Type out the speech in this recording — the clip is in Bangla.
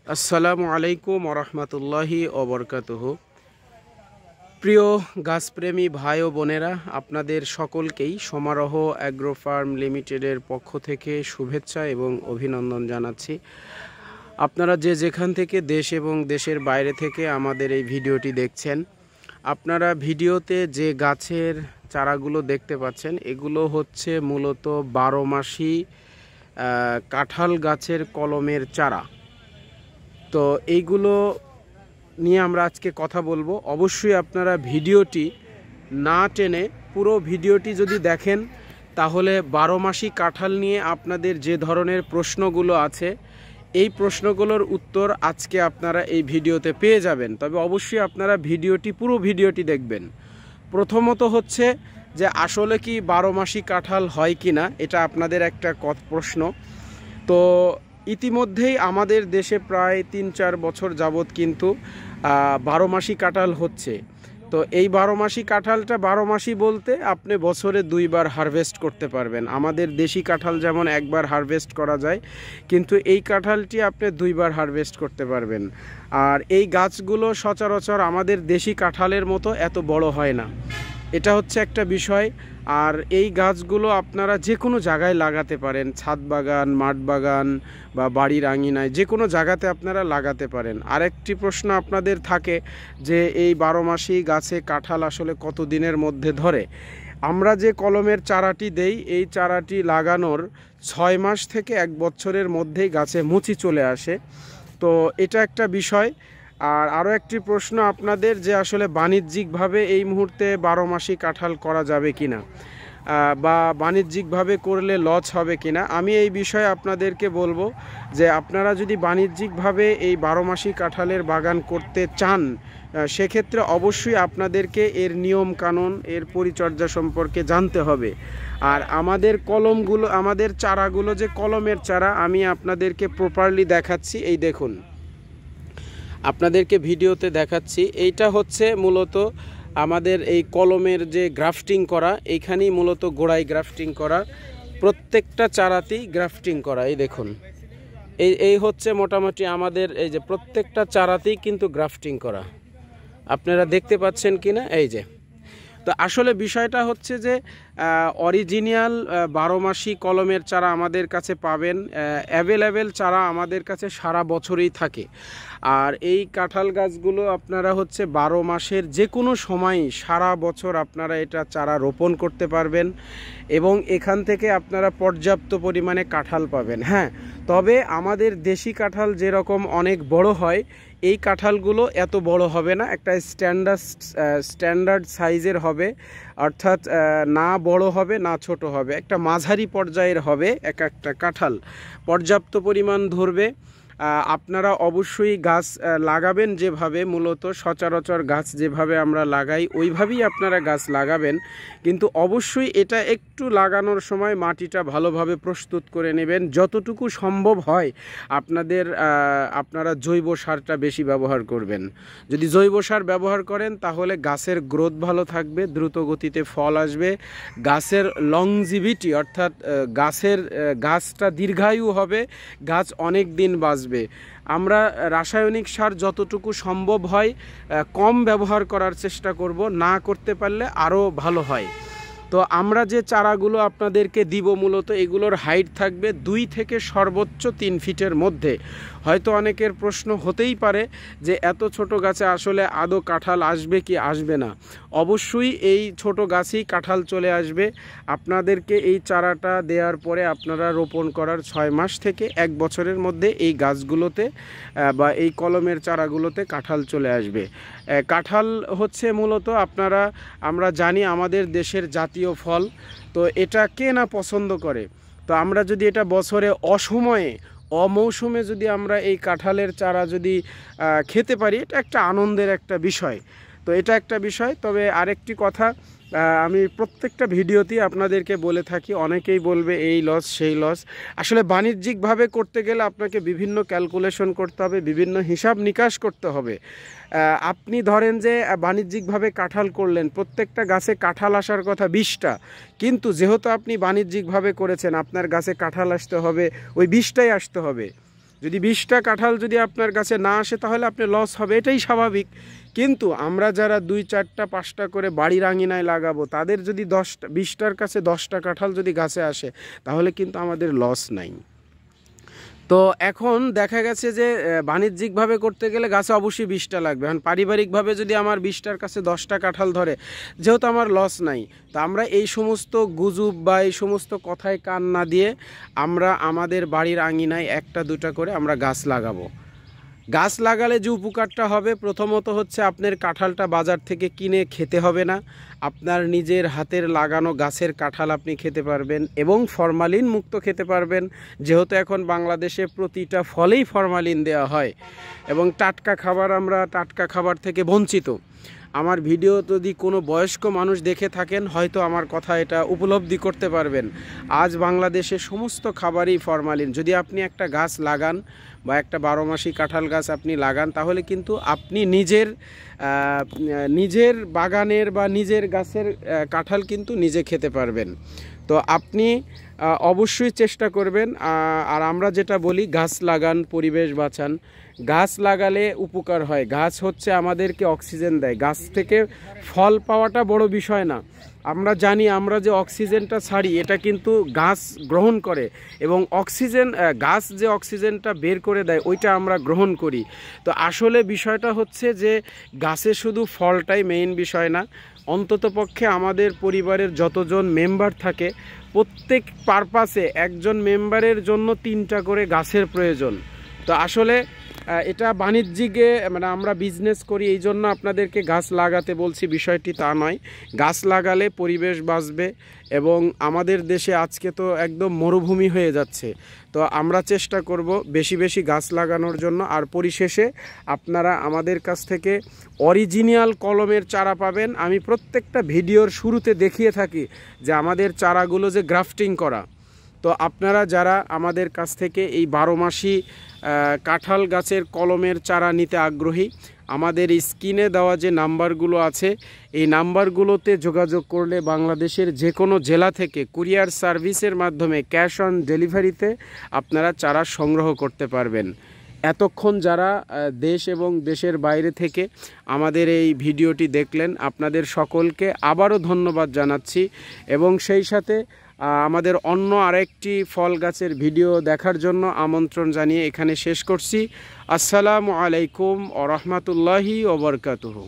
আসসালামু আলাইকুম ওরহমতুল্লাহি ওবরকাতুহু। প্রিয় গাছপ্রেমী ভাই ও বোনেরা, আপনাদের সকলকেই সমারোহ অ্যাগ্রো ফার্ম লিমিটেডের পক্ষ থেকে শুভেচ্ছা এবং অভিনন্দন জানাচ্ছি। আপনারা যে যেখান থেকে দেশ এবং দেশের বাইরে থেকে আমাদের এই ভিডিওটি দেখছেন, আপনারা ভিডিওতে যে গাছের চারাগুলো দেখতে পাচ্ছেন এগুলো হচ্ছে মূলত 12 মাসি কাঁঠাল গাছের কলমের চারা। তো এইগুলো নিয়ে আমরা আজকে কথা বলবো। অবশ্যই আপনারা ভিডিওটি না টেনে পুরো ভিডিওটি যদি দেখেন তাহলে 12 মাসি কাঁঠাল নিয়ে আপনাদের যে ধরনের প্রশ্নগুলো আছে এই প্রশ্নগুলোর উত্তর আজকে আপনারা এই ভিডিওতে পেয়ে যাবেন। তবে অবশ্যই আপনারা পুরো ভিডিওটি দেখবেন। প্রথমত হচ্ছে যে আসলে কি 12 মাসি কাঁঠাল হয় কি না, এটা আপনাদের একটা প্রশ্ন। তো ইতিমধ্যেই আমাদের দেশে প্রায় 3-4 বছর যাবৎ কিন্তু 12 মাসি কাঁঠাল হচ্ছে। তো এই 12 মাসি কাঁঠালটা 12 মাসি বলতে আপনি বছরে 2 বার হারভেস্ট করতে পারবেন। আমাদের দেশি কাঁঠাল যেমন একবার হারভেস্ট করা যায়, কিন্তু এই কাঁঠালটি আপনি 2 বার হারভেস্ট করতে পারবেন। আর এই গাছগুলো সচরাচর আমাদের দেশি কাঁঠালের মতো এত বড় হয় না, এটা হচ্ছে একটা বিষয়। আর এই গাছগুলো আপনারা যে কোনো জায়গায় লাগাতে পারেন, ছাদ বাগান, মাঠ বাগান বা বাড়ির আঙিনায়, যে কোনো জায়গাতে আপনারা লাগাতে পারেন। আরেকটি প্রশ্ন আপনাদের থাকে যে এই 12 মাসি গাছে কাঁঠাল আসলে কত দিনের মধ্যে ধরে। আমরা যে কলমের চারাটি দেই এই চারাটি লাগানোর 6 মাস থেকে 1 বছরের মধ্যেই গাছে মুচি চলে আসে। তো এটা একটা বিষয়। আর আরও একটি প্রশ্ন আপনাদের যে আসলে বাণিজ্যিকভাবে এই মুহূর্তে 12 মাসি কাঁঠাল করা যাবে কিনা বা বাণিজ্যিকভাবে করলে লস হবে কিনা। আমি এই বিষয়ে আপনাদেরকে বলবো যে আপনারা যদি বাণিজ্যিকভাবে এই 12 মাসি কাঁঠালের বাগান করতে চান সেক্ষেত্রে অবশ্যই আপনাদেরকে এর নিয়ম কানুন, এর পরিচর্যা সম্পর্কে জানতে হবে। আর আমাদের কলমগুলো, আমাদের চারাগুলো যে কলমের চারা, আমি আপনাদেরকে প্রপারলি দেখাচ্ছি। এই দেখুন, আপনাদেরকে ভিডিওতে দেখাচ্ছি। এইটা হচ্ছে মূলত আমাদের এই কলমের যে গ্রাফটিং করা, এইখানেই মূলত গোড়ায় গ্রাফটিং করা, প্রত্যেকটা চারাতেই গ্রাফটিং করা। এই দেখুন, এই হচ্ছে মোটামুটি আমাদের এই যে প্রত্যেকটা চারাতেই কিন্তু গ্রাফটিং করা, আপনারা দেখতে পাচ্ছেন কিনা। এই যে, তো আসলে বিষয়টা হচ্ছে যে অরিজিনাল 12 মাসি কলমের চারা আমাদের কাছে পাবেন, অ্যাভেলেবেল চারা আমাদের কাছে সারা বছরই থাকে। আর এই কাঁঠাল গাছগুলো আপনারা হচ্ছে 12 মাসের যে কোনো সময়ই সারা বছর আপনারা এটা চারা রোপণ করতে পারবেন এবং এখান থেকে আপনারা পর্যাপ্ত পরিমাণে কাঁঠাল পাবেন। হ্যাঁ, তবে আমাদের দেশি কাঁঠাল যেরকম অনেক বড় হয়, এই কাঁঠালগুলো এত বড় হবে না, একটা স্ট্যান্ডার্ড সাইজের হবে, অর্থাৎ না বড় হবে না ছোট হবে, একটা মাঝারি পর্যায়ের হবে। একটা কাঁঠাল পর্যাপ্ত পরিমাণ ধরবে। আপনারা অবশ্যই গাছ লাগাবেন যেভাবে, মূলত সচরাচর গাছ যেভাবে আমরা লাগাই ওইভাবেই আপনারা গাছ লাগাবেন। কিন্তু অবশ্যই এটা একটু লাগানোর সময় মাটিটা ভালোভাবে প্রস্তুত করে নেবেন। যতটুকু সম্ভব হয় আপনারা জৈব সারটা বেশি ব্যবহার করবেন। যদি জৈব সার ব্যবহার করেন তাহলে গাছের গ্রোথ ভালো থাকবে, দ্রুত গতিতে ফল আসবে, গাছের লংজিভিটি অর্থাৎ গাছটা দীর্ঘায়ু হবে, গাছ অনেক দিন বাঁচবে। আমরা রাসায়নিক সার যতটুকু সম্ভব হয় কম ব্যবহার করার চেষ্টা করব, না করতে পারলে আরও ভালো হয়। তো আমরা যে চারাগুলো আপনাদেরকে দিব মূলত এগুলোর হাইট থাকবে 2 থেকে সর্বোচ্চ 3 ফিটের মধ্যে। হয়তো অনেকের প্রশ্ন হতেই পারে যে এত ছোট গাছে আসলে আদৌ কাঁঠাল আসবে কি আসবে না। অবশ্যই এই ছোট গাছেই কাঁঠাল চলে আসবে। আপনাদেরকে এই চারাটা দেওয়ার পরে আপনারা রোপণ করার 6 মাস থেকে 1 বছরের মধ্যে এই গাছগুলোতে বা এই কলমের চারাগুলোতে কাঁঠাল চলে আসবে। কাঁঠাল হচ্ছে মূলত আমরা জানি আমাদের দেশের জাতীয় ফল। তো এটা কে না পছন্দ করে। তো আমরা যদি এটা বছরে অমৌসুমে যদি আমরা এই কাঁঠালের চারা যদি খেতে পারি, এটা একটা আনন্দের একটা বিষয়। তো এটা একটা বিষয়। তবে আরেকটি কথা, আমি প্রত্যেকটা ভিডিওতেই আপনাদেরকে বলে থাকি, অনেকেই বলবে এই লস সেই লস। আসলে বাণিজ্যিকভাবে করতে গেলে আপনাকে বিভিন্ন ক্যালকুলেশন করতে হবে, বিভিন্ন হিসাব নিকাশ করতে হবে। আপনি ধরেন যে বাণিজ্যিকভাবে কাঁঠাল করলেন, প্রত্যেকটা গাছে কাঁঠাল আসার কথা 20টা, কিন্তু যেহেতু আপনি বাণিজ্যিকভাবে করেছেন আপনার গাছে কাঁঠাল আসতে হবে ওই 20টাই আসতে হবে। যদি 20টা কাঁঠাল যদি আপনার কাছে না আসে তাহলে আপনি লস হবে, এটাই স্বাভাবিক। কিন্তু আমরা যারা 2, 4টা 5টা করে বাড়ির আঙিনায় লাগাবো, তাদের যদি 20টার কাছে 10টা কাঁঠাল যদি গাছে আসে তাহলে কিন্তু আমাদের লস নাই। তো এখন দেখা গেছে যে বাণিজ্যিকভাবে করতে গেলে গাছে অবশ্যই 20টা লাগবে। এখন পারিবারিকভাবে যদি আমার 20টার কাছে 10টা কাঁঠাল ধরে, যেহেতু আমার লস নাই, তো আমরা এই সমস্ত গুজব বা এই সমস্ত কথায় কান না দিয়ে আমরা আমাদের বাড়ির আঙিনায় 1টা 2টা করে আমরা গাছ লাগাবো। গাছ লাগালে যে উপকারটা হবে, প্রথমত হচ্ছে আপনার কাঁঠালটা বাজার থেকে কিনে খেতে হবে না, আপনার নিজের হাতের লাগানো গাছের কাঁঠাল আপনি খেতে পারবেন এবং ফরমালিন মুক্ত খেতে পারবেন, যেহেতু এখন বাংলাদেশে প্রতিটা ফলেই ফরমালিন দেওয়া হয় এবং টাটকা খাবার থেকে বঞ্চিত। আমার ভিডিও যদি কোনো বয়স্ক মানুষ দেখে থাকেন, হয়তো আমার কথা এটা উপলব্ধি করতে পারবেন। আজ বাংলাদেশে সমস্ত খাবারই ফরমালিন। যদি আপনি একটা গাছ লাগান বা একটা 12 মাসি কাঁঠাল গাছ আপনি লাগান, তাহলে কিন্তু আপনি নিজের বাগানের বা নিজের গাছের কাঁঠাল কিন্তু নিজে খেতে পারবেন। তো আপনি অবশ্যই চেষ্টা করবেন। আর আমরা যেটা বলি, গাছ লাগান, পরিবেশ বাঁচান। গাছ লাগালে উপকার হয়। গাছ হচ্ছে আমাদেরকে অক্সিজেন দেয়। গাছ থেকে ফল পাওয়াটা বড় বিষয় না। আমরা জানি আমরা যে অক্সিজেনটা ছাড়ি এটা কিন্তু গাছ গ্রহণ করে, এবং গাছ যে অক্সিজেনটা বের করে দেয় ওইটা আমরা গ্রহণ করি। তো আসলে বিষয়টা হচ্ছে যে গাছে শুধু ফলটাই মেইন বিষয় না, অন্ততপক্ষে আমাদের পরিবারের যতজন মেম্বার থাকে প্রত্যেক পারপাসে একজন মেম্বারের জন্য 3টা করে গাছের প্রয়োজন। তো আসলে এটা বাণিজ্যিকে মানে আমরা বিজনেস করি এই জন্য আপনাদেরকে গাছ লাগাতে বলছি, বিষয়টি তা নয়। গাছ লাগালে পরিবেশ বাঁচবে এবং আমাদের দেশে আজকে তো একদম মরুভূমি হয়ে যাচ্ছে। তো আমরা চেষ্টা করব বেশি বেশি গাছ লাগানোর জন্য। আর পরিশেষে আপনারা আমাদের কাছ থেকে অরিজিনাল কলমের চারা পাবেন। আমি প্রত্যেকটা ভিডিওর শুরুতে দেখিয়ে থাকি যে আমাদের চারাগুলো যে গ্রাফটিং করা। তো আপনারা যারা আমাদের কাছ থেকে এই 12 মাসি কাঁঠাল গাছের কলমের চারা নিতে আগ্রহী, আমাদের স্ক্রিনে দেওয়া যে নাম্বারগুলো আছে এই নাম্বারগুলোতে যোগাযোগ করলে বাংলাদেশের যে কোনো জেলা থেকে কুরিয়ার সার্ভিসের মাধ্যমে ক্যাশ অন ডেলিভারিতে আপনারা চারা সংগ্রহ করতে পারবেন। এতক্ষণ যারা দেশ এবং দেশের বাইরে থেকে আমাদের এই ভিডিওটি দেখলেন, আপনাদের সকলকে আবারও ধন্যবাদ জানাচ্ছি এবং সেই সাথে আমাদের অন্য আরেকটি ফল গাছের ভিডিও দেখার জন্য আমন্ত্রণ জানিয়ে এখানে শেষ করছি। আসসালামু আলাইকুম ওয়া রাহমাতুল্লাহি ওয়া বারাকাতুহু।